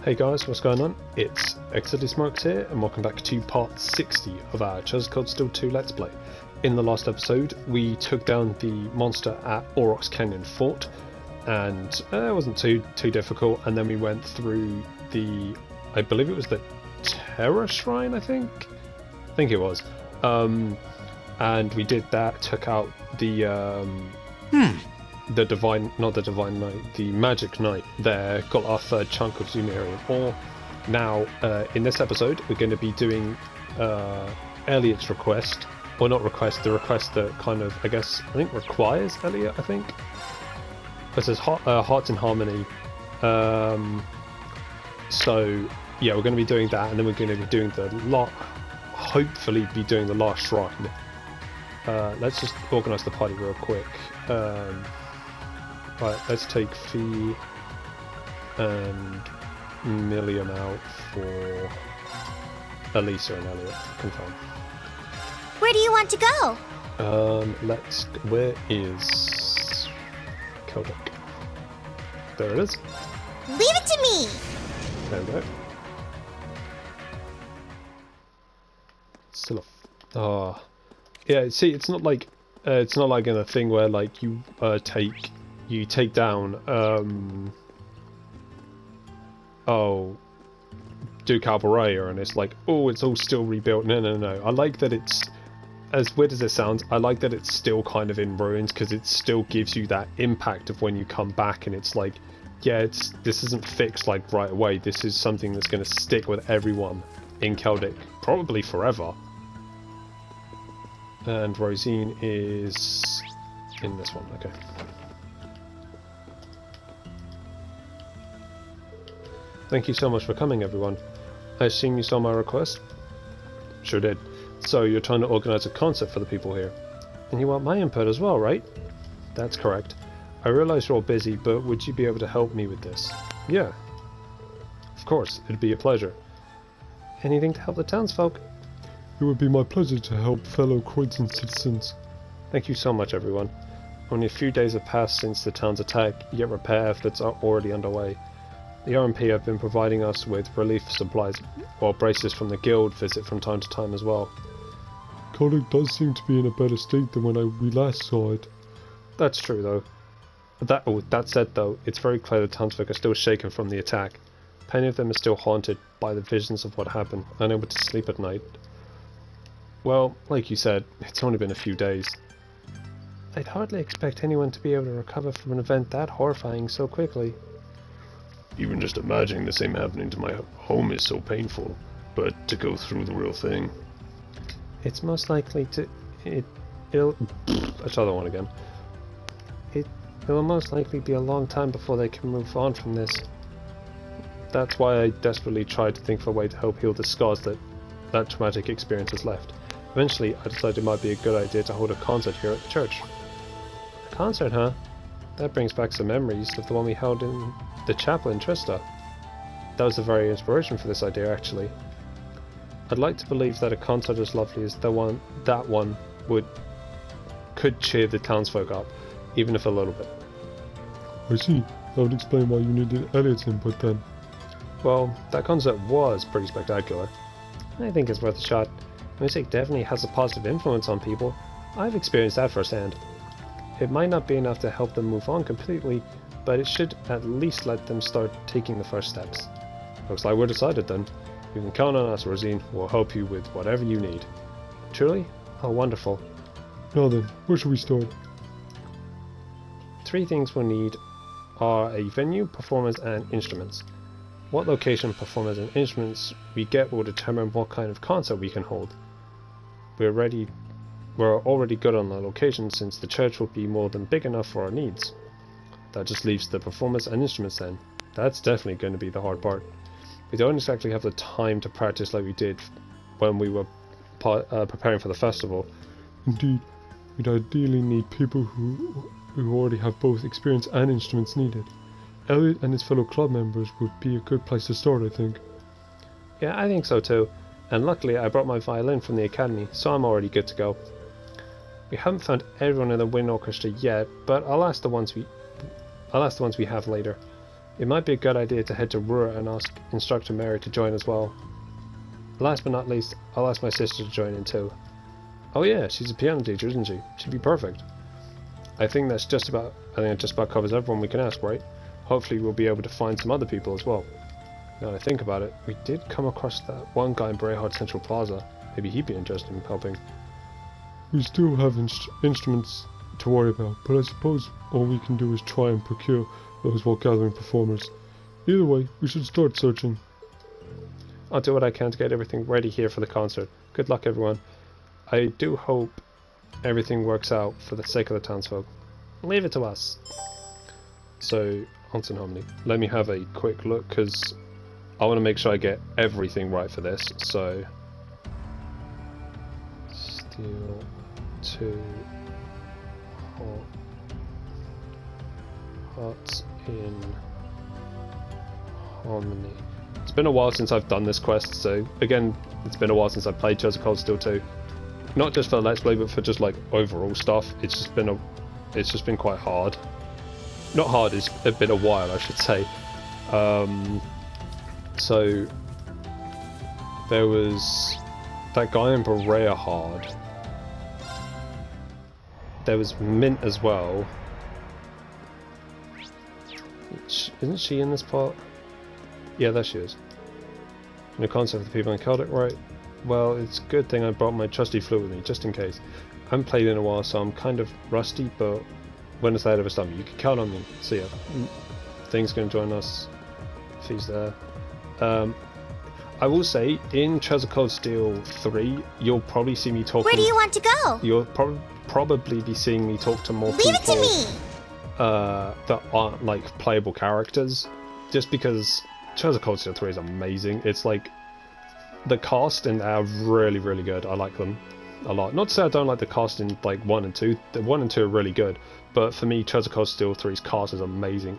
Hey guys, what's going on? It's xdeadlysmoorex here, and welcome back to part 60 of our Celdic Still 2 Let's Play. In the last episode, we took down the monster at Aurochs Canyon Fort, and it wasn't too difficult, and then we went through the, I believe it was the Terror Shrine, I think it was. And we did that, took out the the Magic Knight there, got our third chunk of Sumerian ore. Now, in this episode, we're going to be doing Elliot's request, or not request, the request that kind of, I think requires Elliot, I think. It says Hearts in Harmony. So, yeah, we're going to be doing that, and then we're going to be doing hopefully be doing the last shrine. Let's just organise the party real quick. Right, let's take Fee and Milliam out for Elisa and Elliot. Confirm. Where do you want to go? Where is Celdic? There it is. Leave it to me! There we go. Still off. Yeah, see, it's not like in a thing where like you take down Duke Alvarez and it's like, oh, it's all still rebuilt. No. I like that it's, as weird as it sounds, I like that it's still kind of in ruins, because it still gives you that impact of when you come back and it's like, yeah, this isn't fixed like right away. This is something that's going to stick with everyone in Celdic, probably forever. And Rosine is in this one, okay. Thank you so much for coming, everyone. I assume you saw my request? Sure did. So you're trying to organize a concert for the people here. And you want my input as well, right? That's correct. I realize you're all busy, but would you be able to help me with this? Yeah. Of course, it'd be a pleasure. Anything to help the townsfolk? It would be my pleasure to help fellow Croydon citizens. Thank you so much, everyone. Only a few days have passed since the town's attack, yet repair efforts are already underway. The RMP have been providing us with relief supplies, while braces from the guild visit from time to time as well. Celdic does seem to be in a better state than when we last saw it. That's true, though. That said, though, it's very clear the townsfolk are still shaken from the attack. Many of them are still haunted by the visions of what happened, unable to sleep at night. Well, like you said, it's only been a few days. I'd hardly expect anyone to be able to recover from an event that horrifying so quickly. Even just imagining the same happening to my home is so painful, but to go through the real thing... It's most likely to... Let's try that one again. It will most likely be a long time before they can move on from this. That's why I desperately tried to think of a way to help heal the scars that traumatic experience has left. Eventually, I decided it might be a good idea to hold a concert here at the church. A concert, huh? That brings back some memories of the one we held in the chapel in Trista. That was the very inspiration for this idea, actually. I'd like to believe that a concert as lovely as that one could cheer the townsfolk up, even if a little bit. I see. That would explain why you needed Elliot's input then. Well, that concert was pretty spectacular. I think it's worth a shot. Music definitely has a positive influence on people. I've experienced that firsthand. It might not be enough to help them move on completely, but it should at least let them start taking the first steps. Looks like we're decided then. You can count on us, Rosine. We'll help you with whatever you need. Truly? Oh, wonderful. Now then, where should we start? 3 things we'll need are a venue, performers, and instruments. What location, performers, and instruments we get will determine what kind of concert we can hold. We're already good on the location, since the church will be more than big enough for our needs. That just leaves the performers and instruments then. That's definitely going to be the hard part. We don't exactly have the time to practice like we did when we were preparing for the festival. Indeed, we'd ideally need people who already have both experience and instruments needed. Elliot and his fellow club members would be a good place to start, I think. Yeah, I think so too. And luckily I brought my violin from the academy, so I'm already good to go. We haven't found everyone in the wind orchestra yet, but I'll ask the ones we have later. It might be a good idea to head to Rura and ask Instructor Mary to join as well. Last but not least, I'll ask my sister to join in too. Oh yeah, she's a piano teacher, isn't she? She'd be perfect. I think that just about covers everyone we can ask, right? Hopefully we'll be able to find some other people as well. Now that I think about it, we did come across that one guy in Brayhard Central Plaza. Maybe he'd be interested in helping. We still have instruments to worry about, but I suppose all we can do is try and procure those while gathering performers. Either way, we should start searching. I'll do what I can to get everything ready here for the concert. Good luck, everyone. I do hope everything works out for the sake of the townsfolk. Leave it to us. So, Hanson Harmony, let me have a quick look, because I want to make sure I get everything right for this. So, Steel 2 Hearts in Harmony. It's been a while since I've done this quest, so again, it's been a while since I've played Tears of Cold Steel 2. Not just for the Let's Play, but for just like overall stuff. It's just been quite hard. Not hard, it's been a while, I should say. So there was that guy in Berea Hard. There was Mint as well. Isn't she in this part? Yeah, there she is. No concept for the people in Celdic, right? Well, it's a good thing I brought my trusty flute with me, just in case. I haven't played in a while, so I'm kind of rusty, but when it's out of a stomach, you can count on me. So yeah, Thing's going to join us if he's there. I will say, in Tears of Cold Steel 3, you'll probably see me talking... Where do you want to go? You'll probably be seeing me talk to more Leave people it to me! That aren't like playable characters, just because Tears of Cold Steel 3 is amazing. It's like the cast and they're really, really good. I like them a lot. Not to say I don't like the cast in like 1 and 2. The 1 and 2 are really good, but for me, Tears of Cold Steel 3's cast is amazing.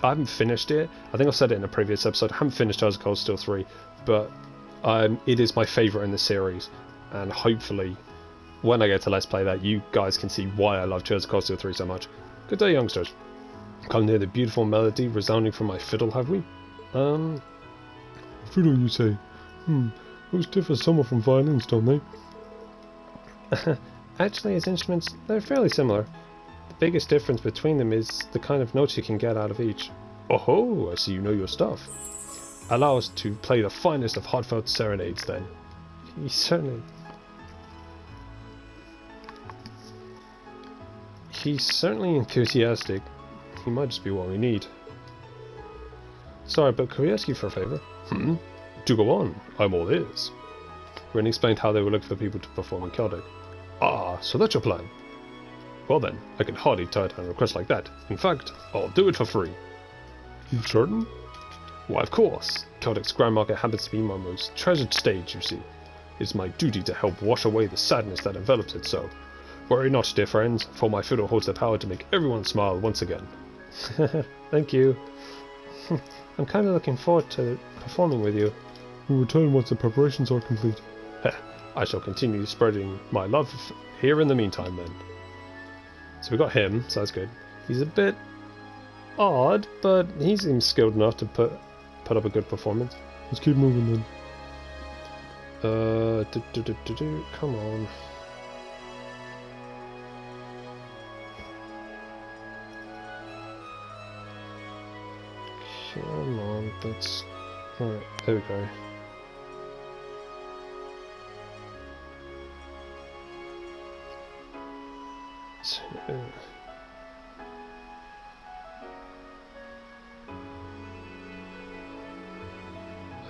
I haven't finished it. I think I said it in a previous episode. I haven't finished Tears of Cold Steel 3, but it is my favourite in the series, and hopefully when I get to Let's Play that, you guys can see why I love Tears of Cold Steel 3 so much. Good day, youngsters. Come near the beautiful melody resounding from my fiddle, have we? Fiddle, you say? Those differ somewhat from violins, don't they? Actually, as instruments, they're fairly similar. The biggest difference between them is the kind of notes you can get out of each. Oh, I see you know your stuff. Allow us to play the finest of heartfelt serenades, then. He's certainly enthusiastic. He might just be what we need. Sorry, but could we ask you for a favour? Do go on. I'm all ears. Ren explained how they were looking for people to perform in Celdic. Ah, so that's your plan. Well then, I can hardly turn down a request like that. In fact, I'll do it for free. You certain? Why, of course. Celdic's Grand Market happens to be my most treasured stage, you see. It's my duty to help wash away the sadness that envelops it, so... Worry not, dear friends, for my fiddle holds the power to make everyone smile once again. Thank you. I'm kind of looking forward to performing with you. We'll return once the preparations are complete. I shall continue spreading my love here in the meantime, then. So we got him, so that's good. He's a bit odd, but he seems skilled enough to put up a good performance. Let's keep moving then. Come on. Come on, that's... Alright, there we go.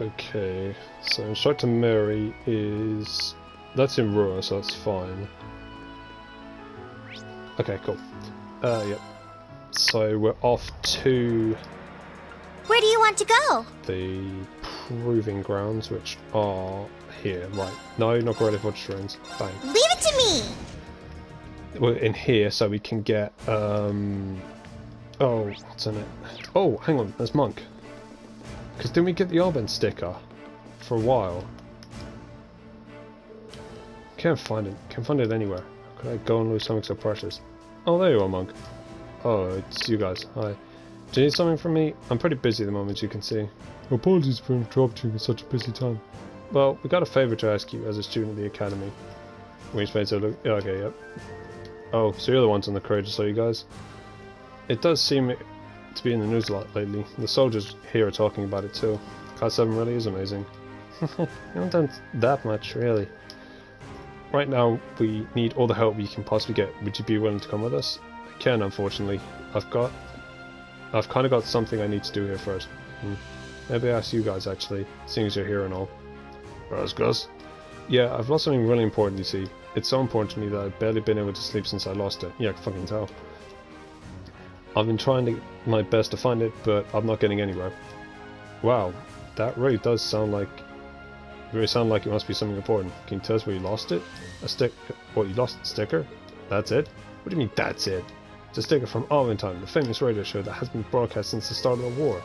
Okay, so Instructor Mary is... That's in Rua, so that's fine. Okay, cool. Yep. So we're off to... Where do you want to go? The Proving Grounds, which are here. Right. No, not Corelli Fortress. Bang. Leave it to me! We're in here, so we can get, Oh, what's in it? Oh, hang on, there's Monk. Because didn't we get the Arben sticker for a while? Can't find it. Can't find it anywhere. Could I go and lose something so precious? Oh, there you are, Monk. Oh, it's you guys. Hi. Do you need something from me? I'm pretty busy at the moment, you can see. Apologies for interrupting you at such a busy time. Well, we got a favour to ask you as a student of the academy. Which makes it look... Okay, yep. Oh, so you're the ones on the courageous, are you guys? It does seem to be in the news a lot lately. The soldiers here are talking about it too. Class 7 really is amazing. You haven't done that much, really. Right now, we need all the help we can possibly get. Would you be willing to come with us? I can, unfortunately. I've kind of got something I need to do here first. Maybe I ask you guys, actually, seeing as you're here and all. Gus? Yeah, I've lost something really important, you see. It's so important to me that I've barely been able to sleep since I lost it. Yeah, I can fucking tell. I've been trying my best to find it, but I'm not getting anywhere. Wow, that really does sound like... it must be something important. Can you tell us where you lost it? A stick... What, you lost a sticker? That's it? What do you mean, that's it? It's a sticker from Time, the famous radio show that has been broadcast since the start of the war.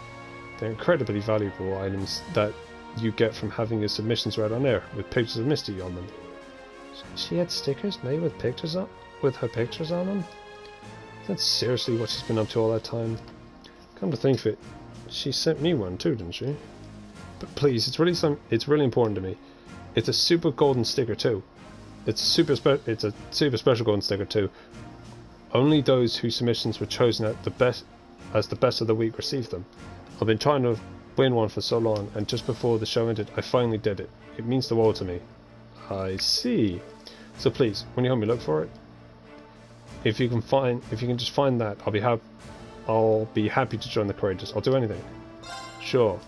They're incredibly valuable items that you get from having your submissions read on air, with pictures of Misty on them. She had stickers made with her pictures on them? That's seriously what she's been up to all that time. Come to think of it, she sent me one too, didn't she? But please, it's really important to me. It's a super golden sticker too. It's a super special golden sticker too. Only those whose submissions were chosen as the best of the week received them. I've been trying to win one for so long, and just before the show ended, I finally did it. It means the world to me. I see. So please, when you help me look for it, if you can just find that, I'll be happy to join the courageous. I'll do anything. Sure.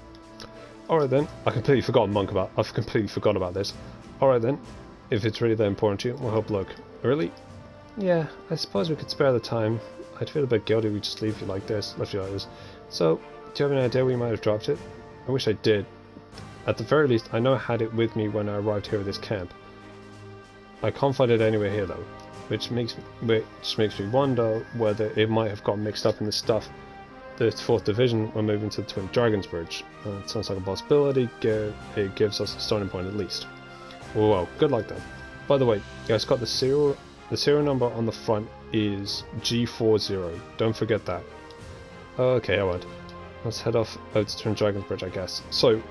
Alright then. I've completely forgotten about this. Alright then. If it's really that important to you, we'll help look. Really? Yeah, I suppose we could spare the time. I'd feel a bit guilty if we just left you like this. So, do you have any idea where you might have dropped it? I wish I did. At the very least, I know I had it with me when I arrived here at this camp. I can't find it anywhere here though, which makes me wonder whether it might have got mixed up in the stuff the 4th Division were moving to the Twin Dragons Bridge. It sounds like a possibility. It gives us a starting point at least. Well, good luck then. By the way, guys, got the serial number on the front is G40. Don't forget that. Okay, I won't. Let's head off out to Twin Dragons Bridge, I guess. So,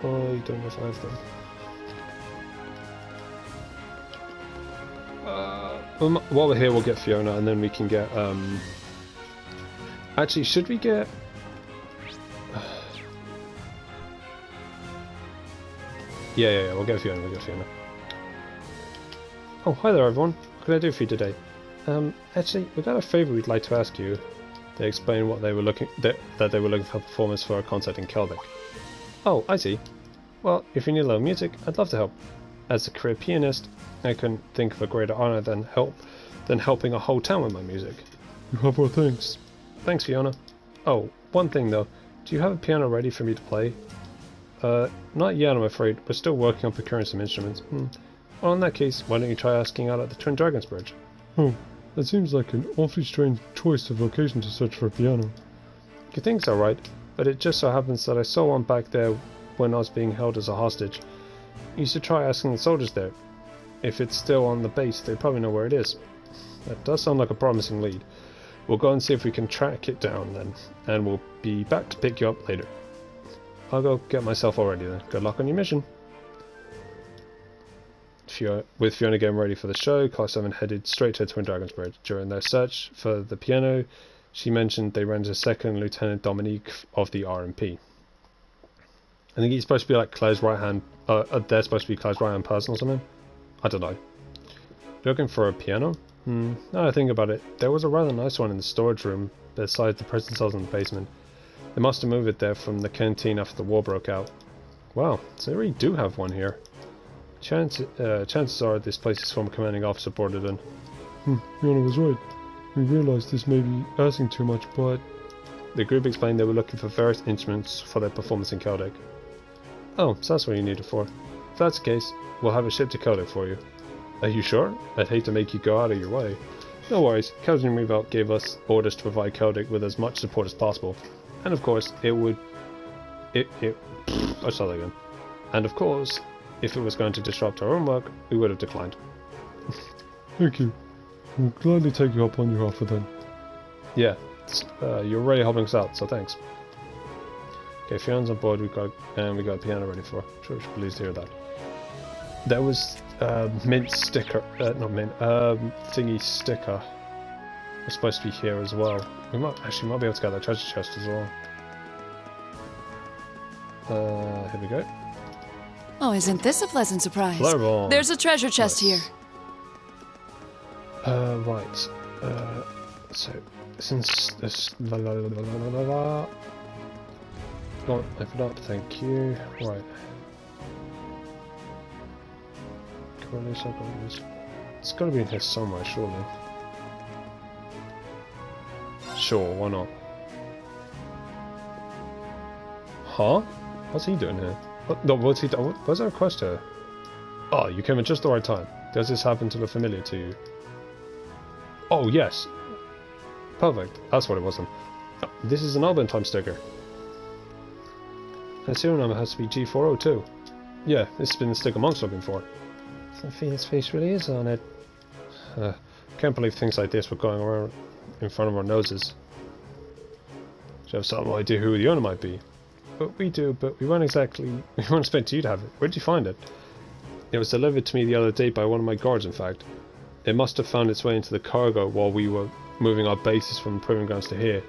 I don't know if I have them. While we're here, we'll get Fiona, and then we can get. Actually, should we get? Yeah, we'll get Fiona. Oh, hi there, everyone. What can I do for you today? Actually, we got a favour we'd like to ask you. They explained what they were looking that they were looking for performers for a concert in Celdic. Oh, I see. Well, if you need a little music, I'd love to help. As a career pianist, I couldn't think of a greater honour than helping a whole town with my music. You have our thanks. Thanks, Fiona. Oh, one thing though. Do you have a piano ready for me to play? Not yet, I'm afraid. We're still working on procuring some instruments. Well, in that case, why don't you try asking out at the Twin Dragons Bridge? Oh, that seems like an awfully strange choice of location to search for a piano. You think so, right? But it just so happens that I saw one back there when I was being held as a hostage. You should try asking the soldiers there. If it's still on the base, they probably know where it is. That does sound like a promising lead. We'll go and see if we can track it down then, and we'll be back to pick you up later. I'll go get myself all ready then. Good luck on your mission. With Fiona getting ready for the show, Class 7 headed straight to Twin Dragons Bridge. During their search for the piano, she mentioned they ran into 2nd Lieutenant Dominique of the RMP. I think he's supposed to be like Claire's right hand. They're supposed to be Claire's right hand person or something. I don't know. Looking for a piano? Now I think about it, there was a rather nice one in the storage room beside the prison cells in the basement. They must have moved it there from the canteen after the war broke out. Wow, so they really do have one here. Chances are this place's former commanding officer brought it in. Fiona was right. We realised this may be asking too much, but... The group explained they were looking for various instruments for their performance in Celdic. Oh, so that's what you need it for. If that's the case, we'll have it shipped to Celdic for you. Are you sure? I'd hate to make you go out of your way. No worries, Captain Revolt gave us orders to provide Celdic with as much support as possible. And of course, I'll start again. And of course, if it was going to disrupt our own work, we would have declined. Thank you. We'll gladly take you up on your offer then. Yeah, you're really helping us out, so thanks. Okay, Fion's on board. We got a piano ready for her. Sure, she'll be pleased to hear that. There was mint sticker, not mint, thingy sticker. Was supposed to be here as well. We might be able to get that treasure chest as well. Here we go. Oh, isn't this a pleasant surprise? Floorball. There's a treasure chest here. Right. So since this Oh, I forgot. Thank you. Right. It's got to be in here somewhere, surely. Sure, why not? Huh? What's he doing here? What, no, what's he doing? Where's our quest here? Oh, you came at just the right time. Does this happen to look familiar to you? Oh, yes. Perfect. That's what it was then. Oh, this is an Alban time sticker. The serial number has to be G402. Yeah, this has been the sticker Monk's looking for. Sophia's face really is on it. Can't believe things like this were going around in front of our noses. Should have some idea who the owner might be. But we do, but we weren't expecting you to have it. Where did you find it? It was delivered to me the other day by one of my guards, in fact. It must have found its way into the cargo while we were moving our bases from the proving grounds to here.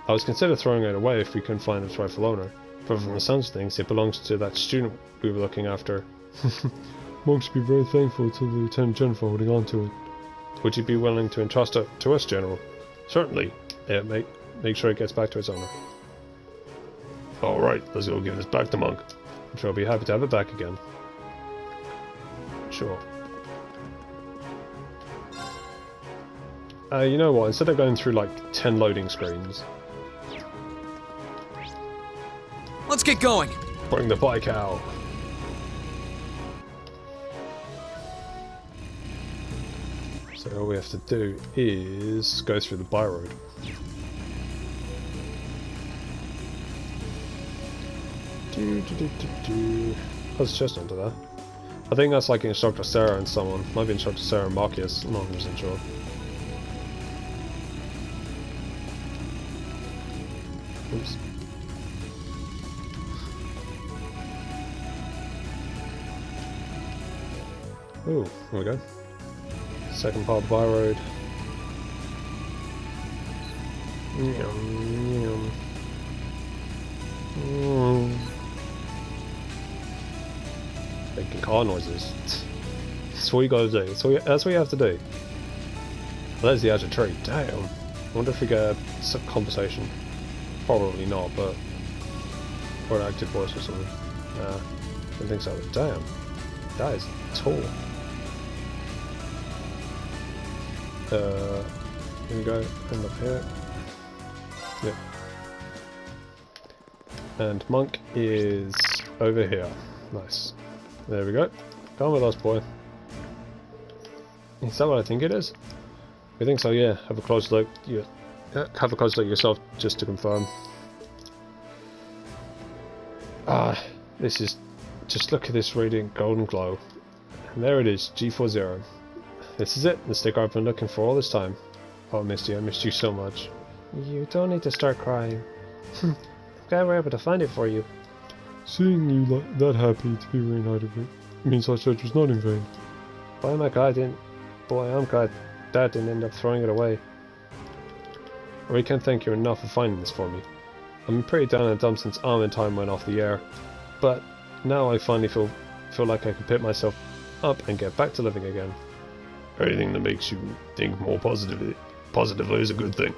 I was considering throwing it away if we couldn't find its rightful owner. But from the sounds of things, it belongs to that student we were looking after. Monk should be very thankful to the Lieutenant General for holding on to it. Would you be willing to entrust it to us, General? Certainly. Yeah, make sure it gets back to its owner. Alright, let's go give this back to Monk. I'm sure I'll be happy to have it back again. Sure. You know what, instead of going through like 10 loading screens... Let's get going! Bring the bike out! So all we have to do is go through the by road. Let's just onto that. I think that's like Instructor Sarah and someone. Might be Instructor Sarah and Marcus, I'm not 100% sure. Oops. Ooh, here we go. Second part of the by road. Making car noises. That's what you gotta do. That's what you have to do. There's the edge of tree. Damn. I wonder if we get some compensation. Probably not, but... or an active voice or something. Nah, I don't think so. Damn. That is tall. Here we go, end up here. Yep. And Monk is over here. Nice. There we go. Come with us, boy. Is that what I think it is? I think so, yeah. Have a close look. Yeah. Have a close look yourself, just to confirm. Ah, this is... just look at this radiant golden glow. And there it is, G40. This is it, the sticker I've been looking for all this time. Oh, Misty, I missed you so much. You don't need to start crying. I'm glad we're able to find it for you. Seeing you that happy to be reunited with means our search was not in vain. Boy, I'm glad Dad didn't end up throwing it away. I really can't thank you enough for finding this for me. I've been pretty down in the dumps since Time went off the air, but now I finally feel like I can pick myself up and get back to living again. Anything that makes you think more positively is a good thing.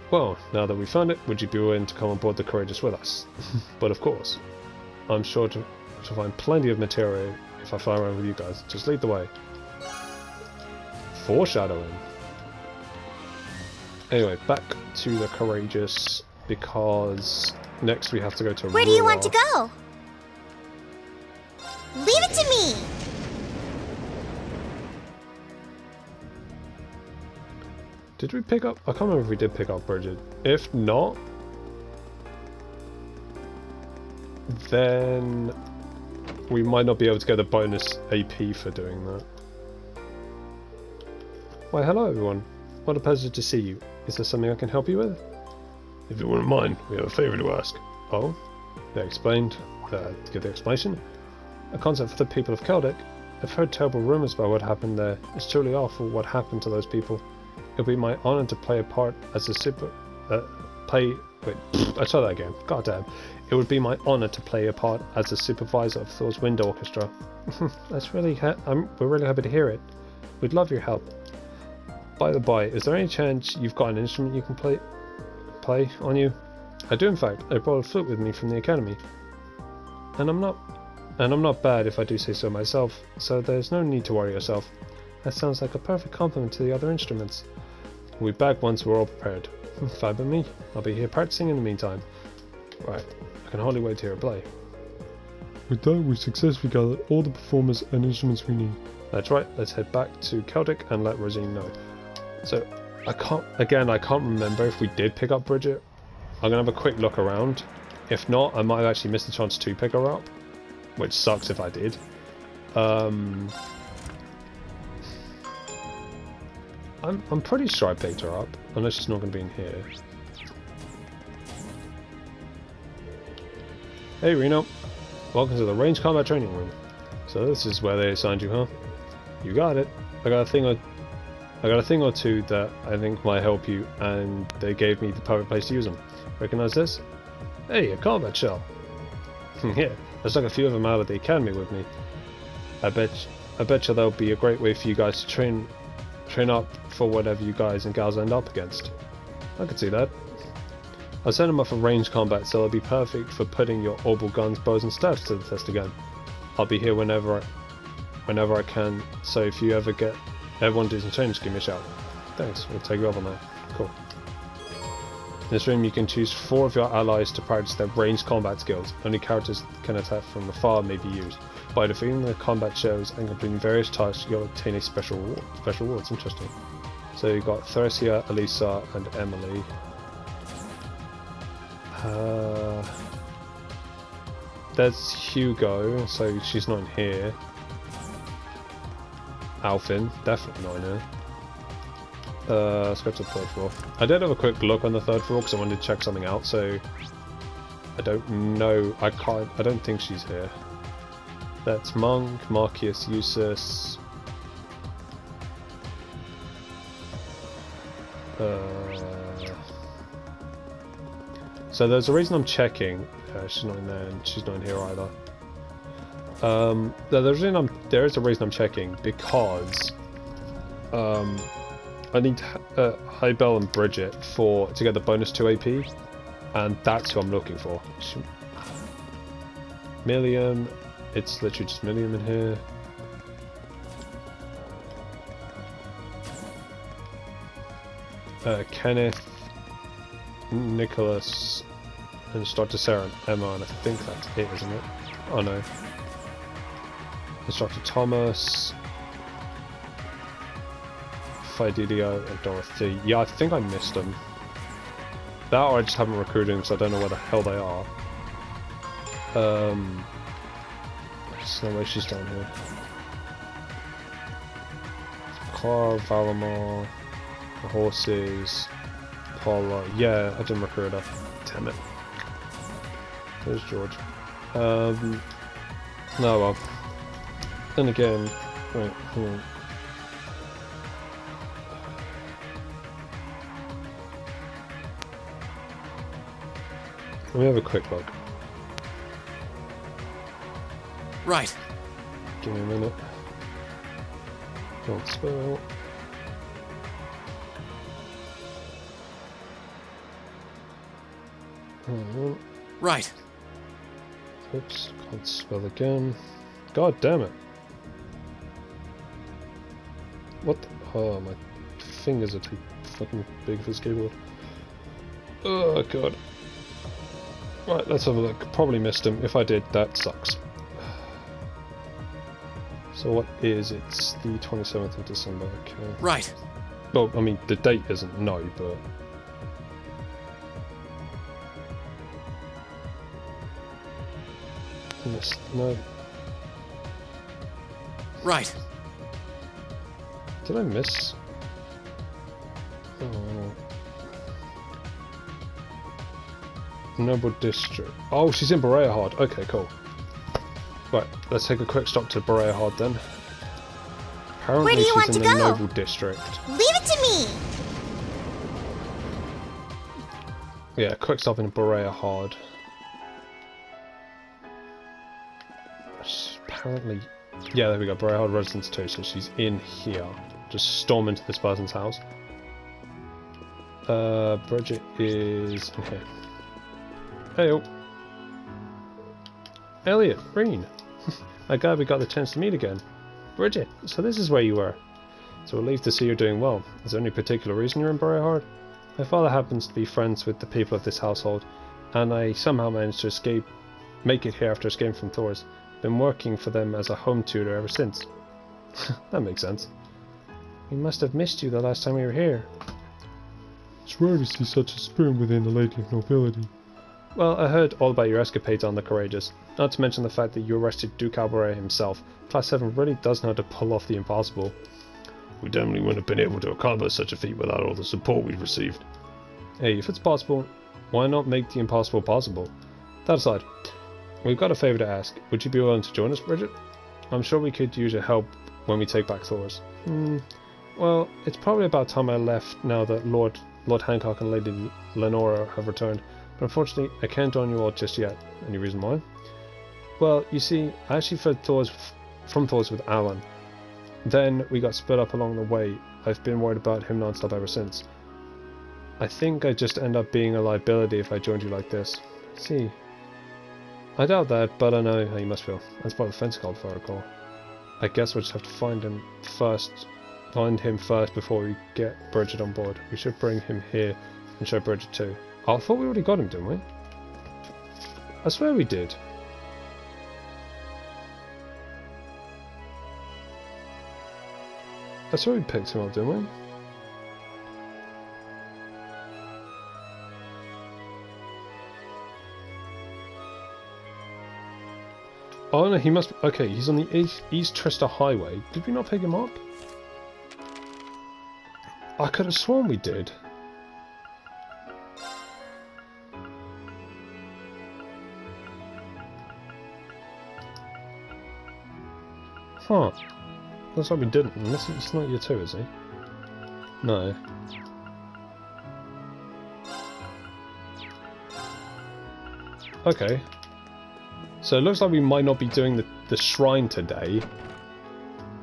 Well, now that we found it, would you be willing to come on board the Courageous with us? But of course, I'm sure to find plenty of material if I fly around with you guys. Just lead the way. Foreshadowing. Anyway, back to the Courageous, because next we have to go to Where do you want to go? Leave it to me! Did we pick up? I can't remember if we did pick up Bridget. If not, then we might not be able to get a bonus AP for doing that. Why, hello everyone. What a pleasure to see you. Is there something I can help you with? If you wouldn't mind, we have a favour to ask. Oh? They explained. To give the explanation. A concert for the people of Celdic. I've heard terrible rumours about what happened there. It's truly awful what happened to those people. It would be my honour to play a part as a Wait, I try that again. God damn. It would be my honour to play a part as a supervisor of Thor's Wind Orchestra. That's really we're really happy to hear it. We'd love your help. By the by, is there any chance you've got an instrument you can play on you? I do, in fact. I brought a flute with me from the academy. And I'm not bad if I do say so myself, so there's no need to worry yourself. That sounds like a perfect complement to the other instruments. We'll be back once we're all prepared. Fine by me. I'll be here practicing in the meantime. Right, I can hardly wait to hear her play. With that, we successfully gathered all the performers and instruments we need. That's right, let's head back to Celdic and let Rosine know. So, I can't remember if we did pick up Bridget. I'm gonna have a quick look around. If not, I might have actually missed the chance to pick her up, which sucks if I did. I'm pretty sure I picked her up, unless she's not going to be in here. Hey Reno, welcome to the range combat training room. So this is where they assigned you, huh? You got it. I got a thing or two that I think might help you, and they gave me the perfect place to use them. Recognize this? Hey, a combat shell. Yeah, there's like a few of them out of the academy with me. I bet you that'll be a great way for you guys to train up for whatever you guys and gals end up against. I could see that. I'll send them up for range combat, so they'll be perfect for putting your orbital guns, bows and staffs to the test again. I'll be here whenever I can, so if you ever want to do some training, just give me a shout. Thanks, we'll take you up on that. Cool. In this room you can choose 4 of your allies to practice their ranged combat skills. Only characters that can attack from afar may be used. By defeating the combat shows and completing various tasks, you'll obtain a special reward. Special rewards, interesting. So you've got Thersia, Elisa, and Emily. There's Hugo, so she's not in here. Alfin, definitely not in here. Let's go to the 3rd floor. I did have a quick look on the 3rd floor because I wanted to check something out, so I don't know. I don't think she's here. That's Monk, Marcius, Eustace. So there's a reason I'm checking. She's not in there, and she's not in here either. There is a reason I'm checking because I need Hybel and Bridget to get the bonus 2 AP, and that's who I'm looking for. Milliam, it's literally just Milliam in here. Kenneth, Nicholas, and Instructor Sarah and Emma, and I think that's it, isn't it? Oh no. Instructor Thomas, Fidelio, and Dorothy. Yeah, I think I missed them. That or I just haven't recruited them because I don't know where the hell they are. There's no way she's down here. Clara, Valamar, the horses, Paula. Yeah, I didn't recruit her. Damn it. There's George. No, well. Then again, right, hang on. Let me have a quick look. Right. Give me a minute. Can't spell. Right. Oops, can't spell again. God damn it. What the? Oh, my fingers are too fucking big for this keyboard. Oh, God. Right, let's have a look. Probably missed him. If I did, that sucks. So what is it? It's the 27th of December, okay. Right. Well, I mean, the date isn't no, but... No. Right. Did I miss? Oh. Noble District. Oh, she's in Berea. Okay, cool. Right, let's take a quick stop to Berea then. Apparently Where do you she's want in to the go? Noble District. Leave it to me! Yeah, quick stop in Berea. Apparently, yeah, there we go. Berea Residence 2. So she's in here. Just storm into this person's house. Bridget is in here. Heyo. Elliot, Breen. I'm glad we got the chance to meet again. Bridget, so this is where you were. So relieved to see you're doing well. Is there any particular reason you're in Berea? My father happens to be friends with the people of this household, and I somehow managed to make it here after escaping from Thor's. Been working for them as a home tutor ever since. That makes sense. We must have missed you the last time we were here. It's rare to see such a spirit within a lady of nobility. Well, I heard all about your escapades on the Courageous, not to mention the fact that you arrested Duke Alberay himself. Class 7 really does know how to pull off the impossible. We definitely wouldn't have been able to accomplish such a feat without all the support we've received. Hey, if it's possible, why not make the impossible possible? That aside, we've got a favour to ask. Would you be willing to join us, Bridget? I'm sure we could use your help when we take back Thor's. Well, it's probably about time I left now that Lord Hancock and Lady Lenora have returned. But unfortunately, I can't join you all just yet. Any reason why? Well, you see, I actually fled from Thor's with Alan. Then we got split up along the way. I've been worried about him non-stop ever since. I think I'd just end up being a liability if I joined you like this. See, I doubt that, but I know how you must feel. That's part of the fence called, if I recall. I guess we'll just have to find him first before we get Bridget on board. We should bring him here and show Bridget too. Oh, I thought we already got him, didn't we? I swear we did. I swear we picked him up, didn't we? Oh no, he must be... Okay, he's on the East Trista Highway. Did we not pick him up? I could have sworn we did. Huh. Looks like we didn't. Unless it's not year 2, is he? No. Okay. So it looks like we might not be doing the shrine today.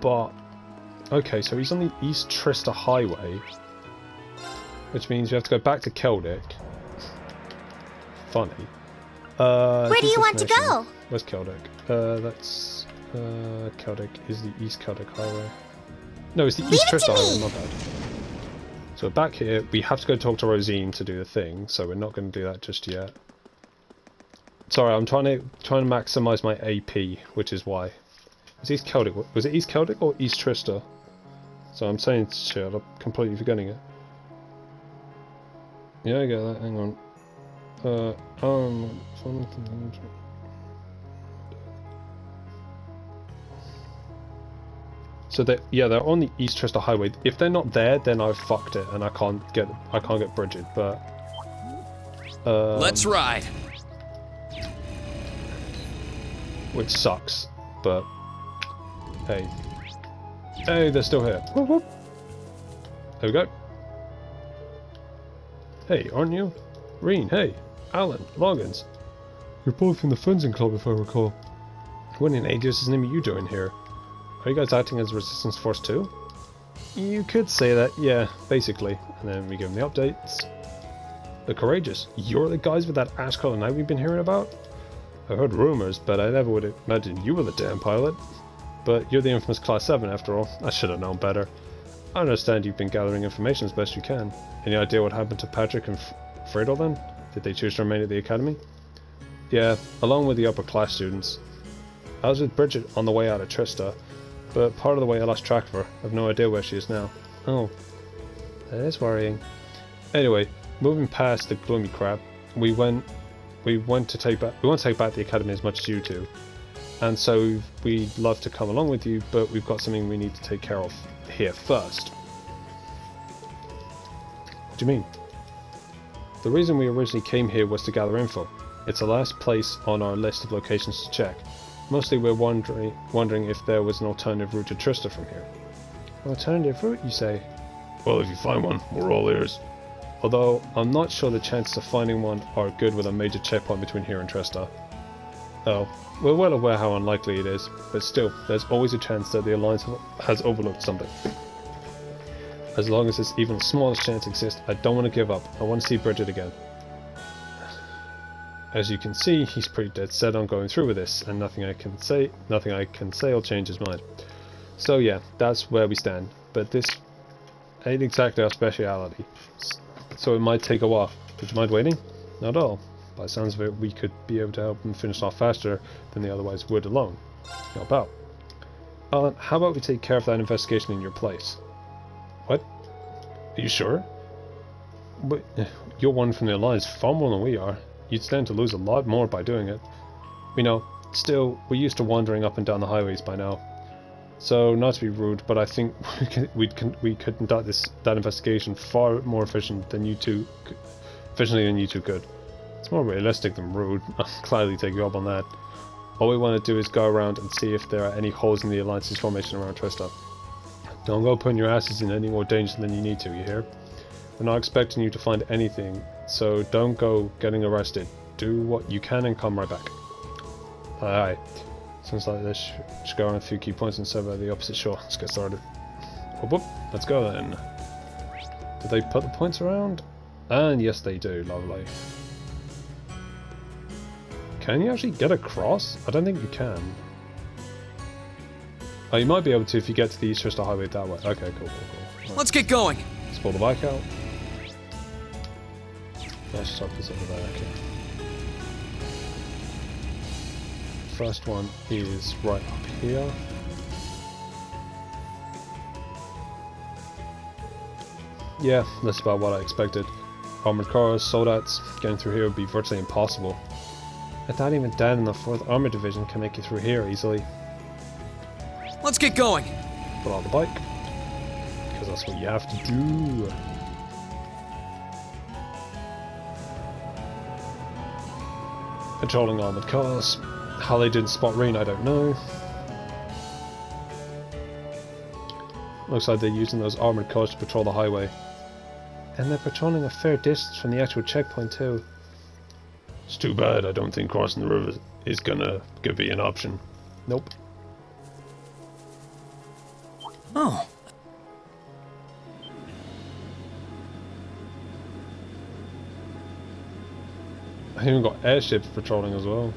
But... Okay, so he's on the East Trista Highway. Which means we have to go back to Celdic. Funny. Where do you want to go? Where's Celdic? That's... Celdic is the East Celdic Highway. No, it's the East Trista Highway, not bad. So back here, we have to go talk to Rosine to do the thing, so we're not going to do that just yet. Sorry, I'm trying to maximise my AP, which is why. Was East Celdic? Was it East Celdic or East Trista? So I'm saying shit, I'm completely forgetting it. Yeah, I get that. Hang on. So they're on the East Trista Highway. If they're not there, then I've fucked it and I can't get Bridget. But let's ride. Which sucks, but hey, they're still here. Whoop, whoop. There we go. Hey, aren't you? Reen, hey, Alan, Loggins. You're both in the fencing club, if I recall. What in ages is name are you doing here? Are you guys acting as resistance force too? You could say that, yeah, basically. And then we give them the updates. The Courageous. You're the guys with that ash color night we've been hearing about? I heard rumors, but I never would have imagined you were the damn pilot. But you're the infamous Class 7 after all. I should have known better. I understand you've been gathering information as best you can. Any idea what happened to Patrick and Fredo then? Did they choose to remain at the academy? Yeah, along with the upper class students. I was with Bridget on the way out of Trista, but part of the way I lost track of her. I have no idea where she is now. Oh, that is worrying. Anyway, moving past the gloomy crap, we want to take back the academy as much as you do, and so we'd love to come along with you, but we've got something we need to take care of here first. What do you mean? The reason we originally came here was to gather info. It's the last place on our list of locations to check. Mostly we're wondering if there was an alternative route to Trista from here. An alternative route, you say? Well, if you find one, we're all ears. Although, I'm not sure the chances of finding one are good with a major checkpoint between here and Trista. Oh, we're well aware how unlikely it is, but still, there's always a chance that the Alliance has overlooked something. As long as there's even the smallest chance exists, I don't want to give up. I want to see Bridget again. As you can see, he's pretty dead set on going through with this, and nothing I can say will change his mind. So yeah, that's where we stand. But this ain't exactly our speciality, so it might take a while. Would you mind waiting? Not at all. By the sounds of it, we could be able to help him finish off faster than they otherwise would alone. Help out. Alan, how about we take care of that investigation in your place? What? Are you sure? But you're one from the Alliance far more than we are. You'd stand to lose a lot more by doing it. We know. Still, we're used to wandering up and down the highways by now. So, not to be rude, but I think we could conduct that investigation far more efficiently than you two could. It's more realistic than rude. I'll gladly take you up on that. All we want to do is go around and see if there are any holes in the Alliance's formation around Trista. Don't go putting your asses in any more danger than you need to, you hear? We're not expecting you to find anything, so don't go getting arrested. Do what you can and come right back. Aye. Sounds like this should go around a few key points instead of the opposite shore. Let's get started. Whoop whoop. Let's go then. Did they put the points around? And yes they do, lovely. Can you actually get across? I don't think you can. Oh, you might be able to if you get to the East Trista Highway that way. Okay, cool. Right. Let's get going. Let's pull the bike out. Let's stop this over there, okay. First one is right up here. Yeah, that's about what I expected. Armoured cars, soldats, getting through here would be virtually impossible. I thought even Dad in the 4th Armoured Division can make it through here easily. Let's get going. Put on the bike, because that's what you have to do. Patrolling armoured cars. How they didn't spot rain, I don't know. Looks like they're using those armoured cars to patrol the highway. And they're patrolling a fair distance from the actual checkpoint too. It's too bad. I don't think crossing the river is gonna be an option. Nope. Oh. I even got airships patrolling as well.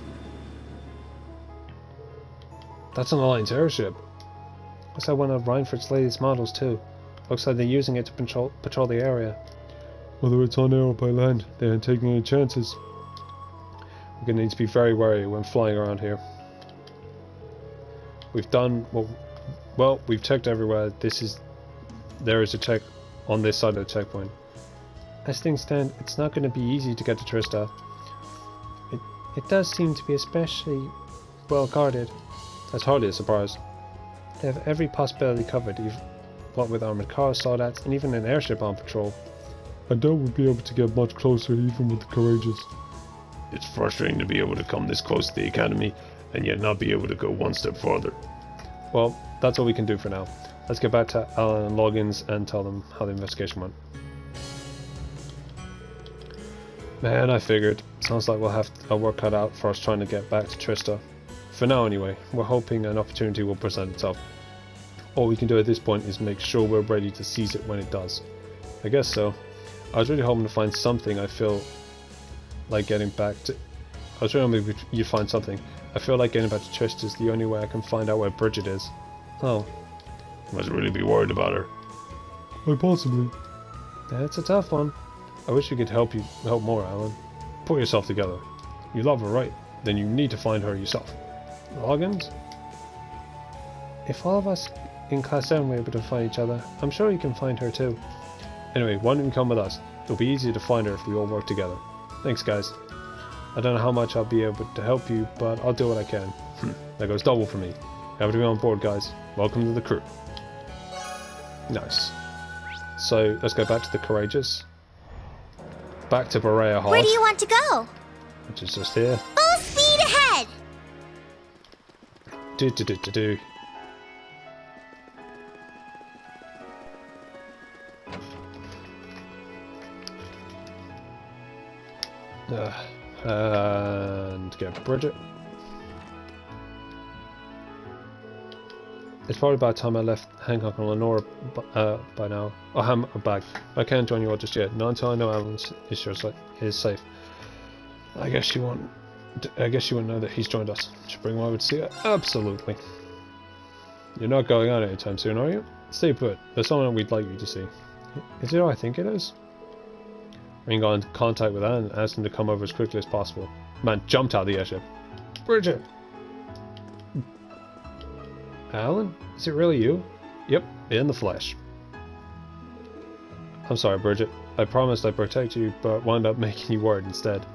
That's an Alliance airship. Looks like one of Reinford's latest models too. Looks like they're using it to patrol the area. Whether it's on air or by land, they aren't taking any chances. We're going to need to be very wary when flying around here. We've done well, we've checked everywhere. There is a check on this side of the checkpoint. As things stand, it's not going to be easy to get to Trista. It does seem to be especially well guarded. That's hardly a surprise. They have every possibility covered, what with armoured cars, soldats, and even an airship on patrol. I doubt we'll be able to get much closer even with the Courageous. It's frustrating to be able to come this close to the Academy and yet not be able to go one step farther. Well, that's all we can do for now. Let's get back to Alan and Loggins and tell them how the investigation went. Man, I figured. Sounds like we'll have our work cut out for us trying to get back to Trista. For now anyway, we're hoping an opportunity will present itself. All we can do at this point is make sure we're ready to seize it when it does. I guess so. I was really hoping to find something. I feel like getting back to... I was really hoping you'd find something. I feel like getting back to Trista is the only way I can find out where Bridget is. Oh. Must really be worried about her. Why possibly? That's a tough one. I wish we could help more, Alan. Put yourself together. You love her, right? Then you need to find her yourself. Loggins? If all of us in Class 7 were able to find each other, I'm sure you can find her too. Anyway, why don't you come with us? It'll be easier to find her if we all work together. Thanks, guys. I don't know how much I'll be able to help you, but I'll do what I can. That goes double for me. Happy to be on board, guys. Welcome to the crew. Nice. So, let's go back to the Courageous. back to Berea Hall. Where do you want to go? Which is just here. Full speed ahead! Do. And get Bridget. It's probably about time I left Hancock and Lenora by now. Oh, I'm back. I can't join you all just yet. Not until I know Alan is safe. I guess you won't know that he's joined us. Should bring him over to see it? Absolutely. You're not going out anytime soon, are you? Stay put. There's someone we'd like you to see. Is it who I think it is? Ring got in contact with Alan and asked him to come over as quickly as possible. Man jumped out of the airship. Bridget! Alan? Is it really you? Yep, in the flesh. I'm sorry, Bridget. I promised I'd protect you, but wound up making you worried instead.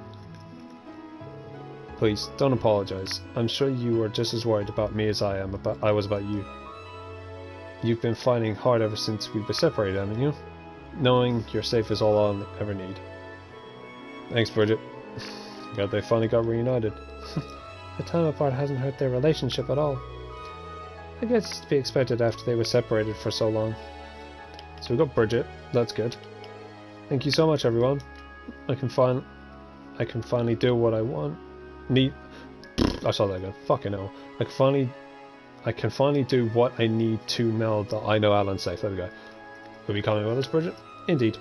Please, don't apologize. I'm sure you are just as worried about me as I was about you. You've been fighting hard ever since we were separated, haven't you? Knowing you're safe is all I'll ever need. Thanks, Bridget. Glad they finally got reunited. The time apart hasn't hurt their relationship at all. I guess it's to be expected after they were separated for so long. So we got Bridget. That's good. Thank you so much, everyone. I can finally do what I want. I saw that again. Fucking hell. I can finally do what I need to now that I know Alan's safe. There we go. Will you be coming with us, Bridget? Indeed.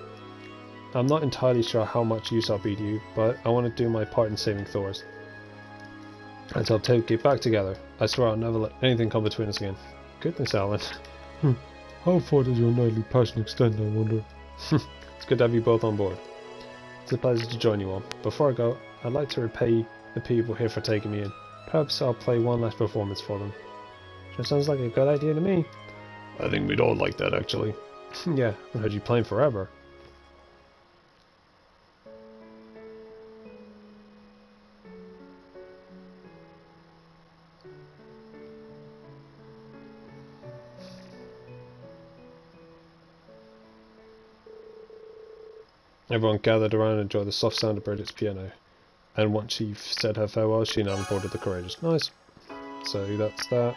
I'm not entirely sure how much use I'll be to you, but I want to do my part in saving Thor's. Let's hope to get back together. I swear I'll never let anything come between us again. Goodness, Alan. How far does your knightly passion extend, I wonder? It's good to have you both on board. It's a pleasure to join you all. Before I go, I'd like to repay the people here for taking me in. Perhaps I'll play one last performance for them. Sure sounds like a good idea to me. I think we'd all like that, actually. Yeah, I heard you playing forever. Everyone gathered around and enjoyed the soft sound of Bridget's piano. And once she said her farewell, she now boarded the Courageous. Nice. So that's that.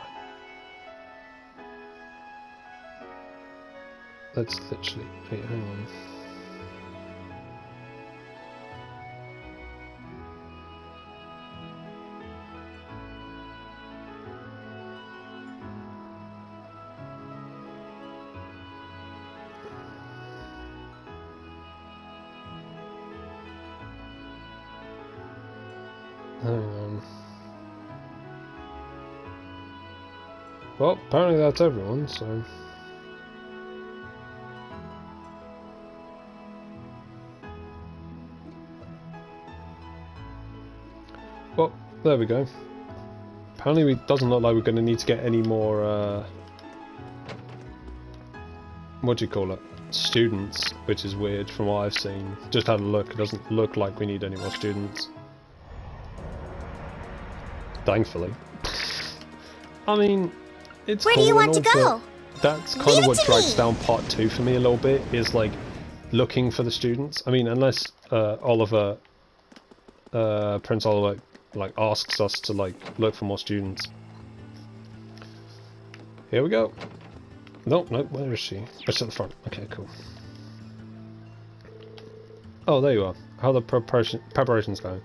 That's literally... Wait, hang on. Hang on. Well, apparently that's everyone, so... Well, there we go. Apparently it doesn't look like we're going to need to get any more, what do you call it? Students, which is weird from what I've seen. Just had a look, it doesn't look like we need any more students. Thankfully. I mean, it's Where do you want to go? That's kind of what drags down part 2 for me a little bit, is like looking for the students. I mean, unless Oliver, Prince Oliver, like asks us to like look for more students. Here we go. No, where is she? It's at the front. Okay, cool. Oh, there you are. How are the preparations going?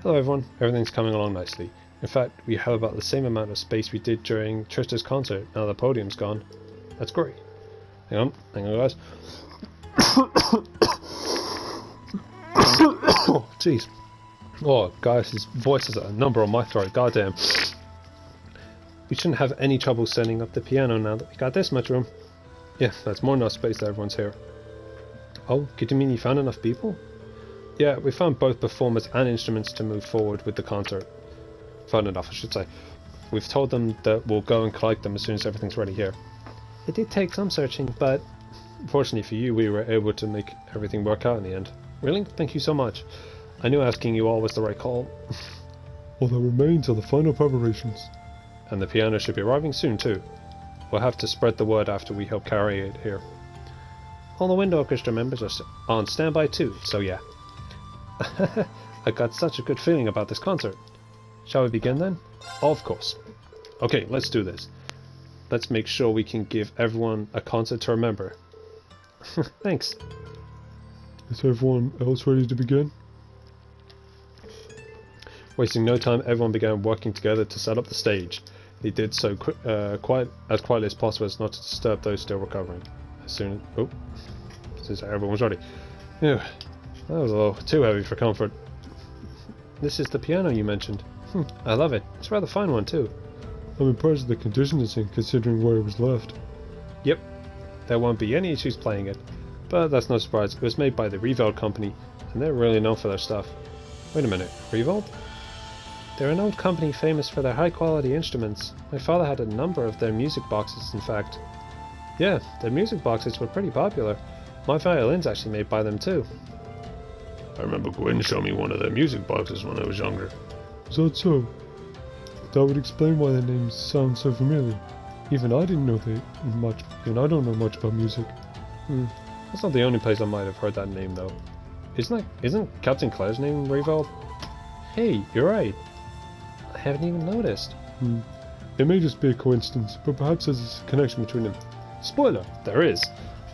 Hello everyone. Everything's coming along nicely. In fact, we have about the same amount of space we did during Trista's concert, now the podium's gone. That's great. Hang on guys. Oh, jeez. Oh, guys, his voice is at a number on my throat, goddamn. We shouldn't have any trouble setting up the piano now that we got this much room. Yeah, that's more than enough space that everyone's here. Oh, could you mean you found enough people? Yeah, we found both performers and instruments to move forward with the concert. Found enough, I should say. We've told them that we'll go and collect them as soon as everything's ready here. It did take some searching, but fortunately for you, we were able to make everything work out in the end. Really? Thank you so much. I knew asking you all was the right call. All that remains are the final preparations. And the piano should be arriving soon too. We'll have to spread the word after we help carry it here. All the wind orchestra members are on standby too, so yeah. I got such a good feeling about this concert. Shall we begin then? Of course. Okay, let's do this. Let's make sure we can give everyone a concert to remember. Thanks. Is everyone else ready to begin? Wasting no time, everyone began working together to set up the stage. They did so quietly as possible as not to disturb those still recovering. As soon as everyone was ready. Phew, that was a little too heavy for comfort. This is the piano you mentioned. I love it. It's a rather fine one too. I'm impressed with the condition it's in, considering where it was left. Yep, there won't be any issues playing it. But that's no surprise. It was made by the Revolt company, and they're really known for their stuff. Wait a minute, Revolt? They're an old company famous for their high-quality instruments. My father had a number of their music boxes, in fact. Yeah, their music boxes were pretty popular. My violin's actually made by them too. I remember Gwen showed me one of their music boxes when I was younger. Is that so? That would explain why the names sound so familiar. Even I don't know much about music. That's not the only place I might have heard that name though. Isn't Captain Claire's name Revolt? Hey, you're right. I haven't even noticed. It may just be a coincidence, but perhaps there's a connection between them. Spoiler, there is.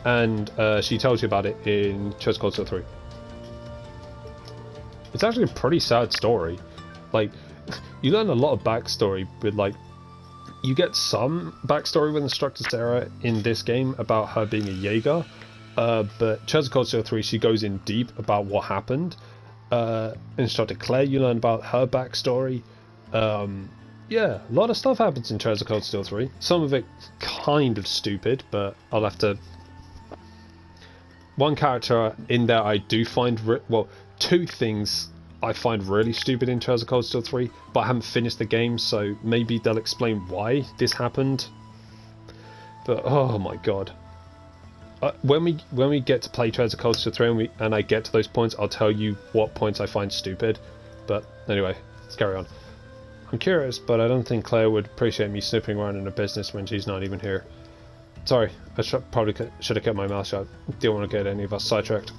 And she tells you about it in Chess Culture 3. It's actually a pretty sad story. Like, you learn a lot of backstory, but like, you get some backstory with Instructor Sarah in this game about her being a Jaeger. But Chess Culture 3, she goes in deep about what happened. Instructor Claire, you learn about her backstory. Yeah, a lot of stuff happens in Treasure Code Steel 3. Some of it kind of stupid, but I'll have to... One character in there I do find... Well, two things I find really stupid in Treasure Code Steel 3, but I haven't finished the game, so maybe they'll explain why this happened. But, oh my god. When we get to play Treasure Code Steel 3 and I get to those points, I'll tell you what points I find stupid. But anyway, let's carry on. I'm curious, but I don't think Claire would appreciate me snooping around in her business when she's not even here. Sorry, I probably should have kept my mouth shut. Didn't want to get any of us sidetracked.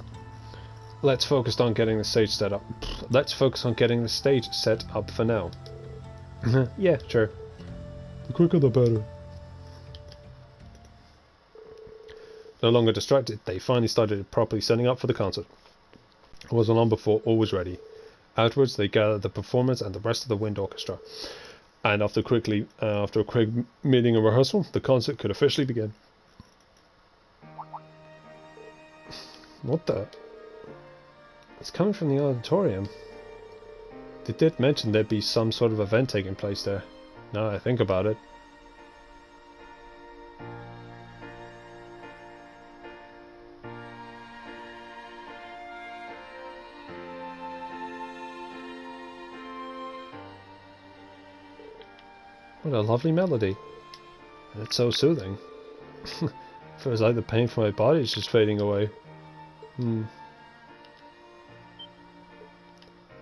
Let's focus on getting the stage set up. Let's focus on getting the stage set up for now. Yeah, sure. The quicker the better. No longer distracted, they finally started properly setting up for the concert. It wasn't long before all was ready. Afterwards, they gathered the performers and the rest of the wind orchestra. And after a quick meeting and rehearsal, the concert could officially begin. What the? It's coming from the auditorium. They did mention there'd be some sort of event taking place there. Now I think about it. What a lovely melody. And it's so soothing. Feels like the pain from my body is just fading away.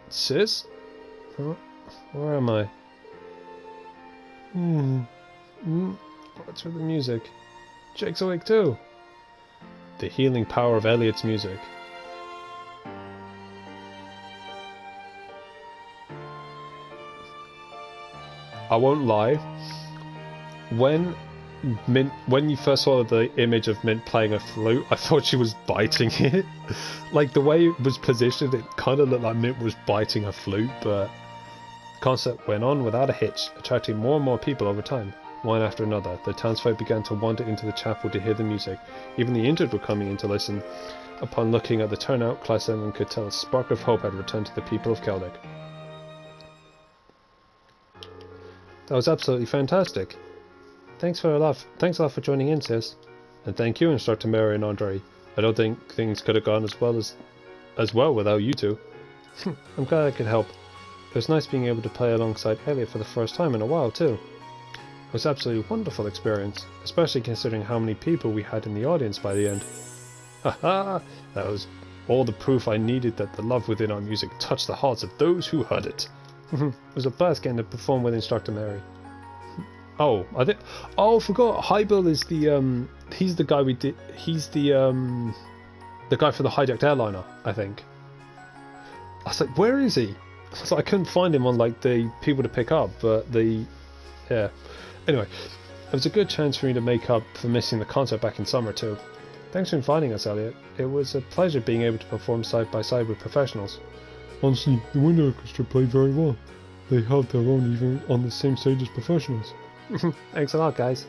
Sis? Where am I? What's with the music? Jake's awake too. The healing power of Elliot's music. I won't lie. When you first saw the image of Mint playing a flute, I thought she was biting it. Like the way it was positioned, it kind of looked like Mint was biting a flute, but the concert went on without a hitch, attracting more and more people over time. One after another, the townsfolk began to wander into the chapel to hear the music. Even the injured were coming in to listen. Upon looking at the turnout, Class 7 could tell a spark of hope had returned to the people of Celdic. That was absolutely fantastic. Thanks a lot for joining in, sis. And thank you, Instructor Mary and Andre. I don't think things could have gone as well without you two. I'm glad I could help. It was nice being able to play alongside Elliot for the first time in a while too. It was absolutely wonderful experience, especially considering how many people we had in the audience by the end. Haha! That was all the proof I needed that the love within our music touched the hearts of those who heard it. It was a blast getting to perform with Instructor Mary. Oh, I forgot. Hybil is the he's the guy he's the guy for the hijacked airliner, I think. I was like, where is he? So I couldn't find him on like the people to pick up, but yeah. Anyway, it was a good chance for me to make up for missing the concert back in summer too. Thanks for inviting us, Elliot. It was a pleasure being able to perform side by side with professionals. Honestly, the wind orchestra played very well. They held their own even on the same stage as professionals. Thanks a lot, guys.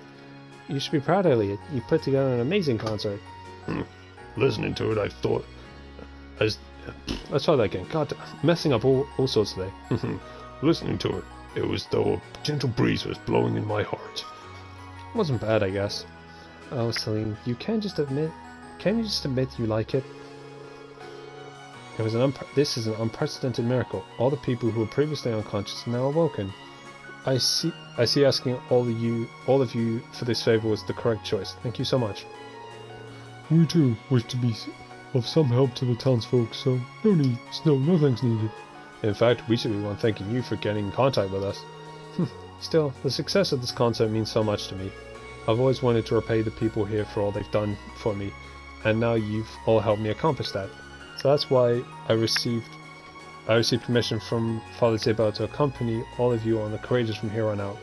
You should be proud, Elliot. You put together an amazing concert. Listening to it, I thought... Let's try that again. God, messing up all sorts today. Listening to it, it was though a gentle breeze was blowing in my heart. Wasn't bad, I guess. Oh, Celine, can you just admit you like it? It was this is an unprecedented miracle. All the people who were previously unconscious are now awoken. I see asking all of you for this favor was the correct choice. Thank you so much. We too wish to be of some help to the townsfolk, so no thanks needed. In fact, we should be one thanking you for getting in contact with us. Still, the success of this concert means so much to me. I've always wanted to repay the people here for all they've done for me, and now you've all helped me accomplish that. So that's why I received permission from Father Zibel to accompany all of you on the Courageous from here on out.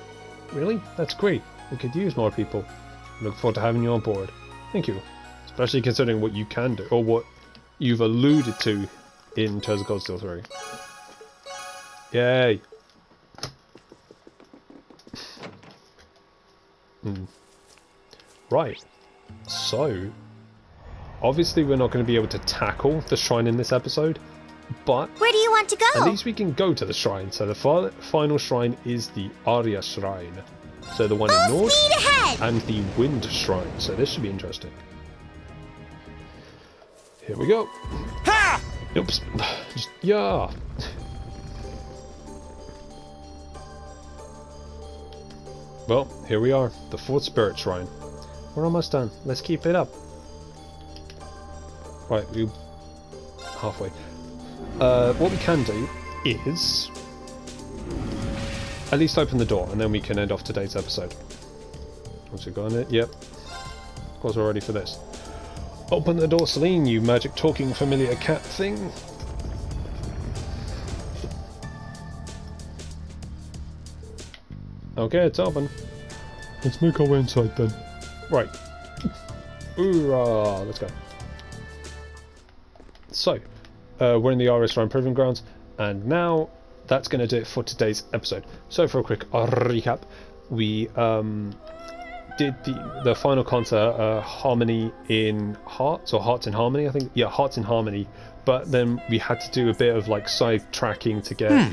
Really? That's great. We could use more people. I look forward to having you on board. Thank you. Especially considering what you can do, or what you've alluded to in Tales of Cold Steel 3. Yay! Right. So, obviously we're not going to be able to tackle the shrine in this episode, but Where do you want to go? at least we can go to the shrine. So the final shrine is the Arya Shrine. So the one in Full North speed ahead! and the Wind Shrine. So this should be interesting. Here we go. Ha! Oops. Just, yeah. Well, here we are. The Fourth Spirit Shrine. We're almost done. Let's keep it up. Right, we halfway. What we can do is at least open the door, and then we can end off today's episode. Once we've got it, yep. Of course, we're ready for this. Open the door, Celine, you magic talking familiar cat thing. Okay, it's open. Let's make our way inside then. Right. Hoorah! Let's go. So, we're in the Arya Shrine Proving Grounds, and now that's going to do it for today's episode. So, for a quick recap, we did the final concert, Harmony in Hearts, or Hearts in Harmony, I think. Yeah, Hearts in Harmony. But then we had to do a bit of like side tracking to get.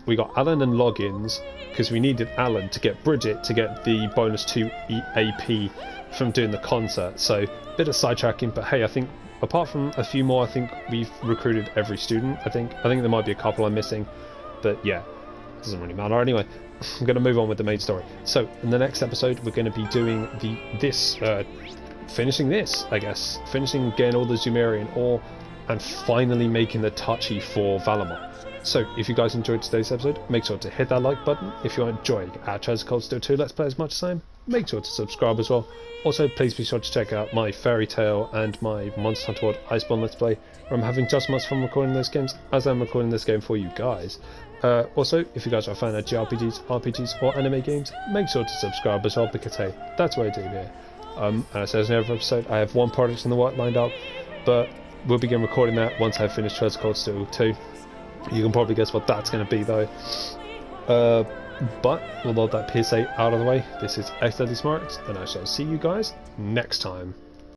We got Alan and logins because we needed Alan to get Bridget to get the bonus 2 AP from doing the concert. So a bit of sidetracking, but hey, I think apart from a few more, I think we've recruited every student. I think there might be a couple I'm missing, but yeah, it doesn't really matter anyway. I'm going to move on with the main story. So in the next episode, we're going to be doing finishing this, I guess, getting all the Zumerian ore and finally making the touchy for Valamar. So, if you guys enjoyed today's episode, make sure to hit that like button. If you're enjoying our Tales of Cold Steel 2 Let's Play as much as I am, make sure to subscribe as well. Also, please be sure to check out my Fairy Tale and my Monster Hunter World Iceborne Let's Play, where I'm having just as much fun recording those games as I'm recording this game for you guys. Also, if you guys are a fan of JRPGs, RPGs, or anime games, make sure to subscribe as well, because hey, that's what I do here. And as I said in every episode, I have one project in the work lined up, but we'll begin recording that once I've finished Tales of Cold Steel 2. You can probably guess what that's going to be though. But with all that PSA out of the way, this is xdeadlysmoorex, and I shall see you guys next time.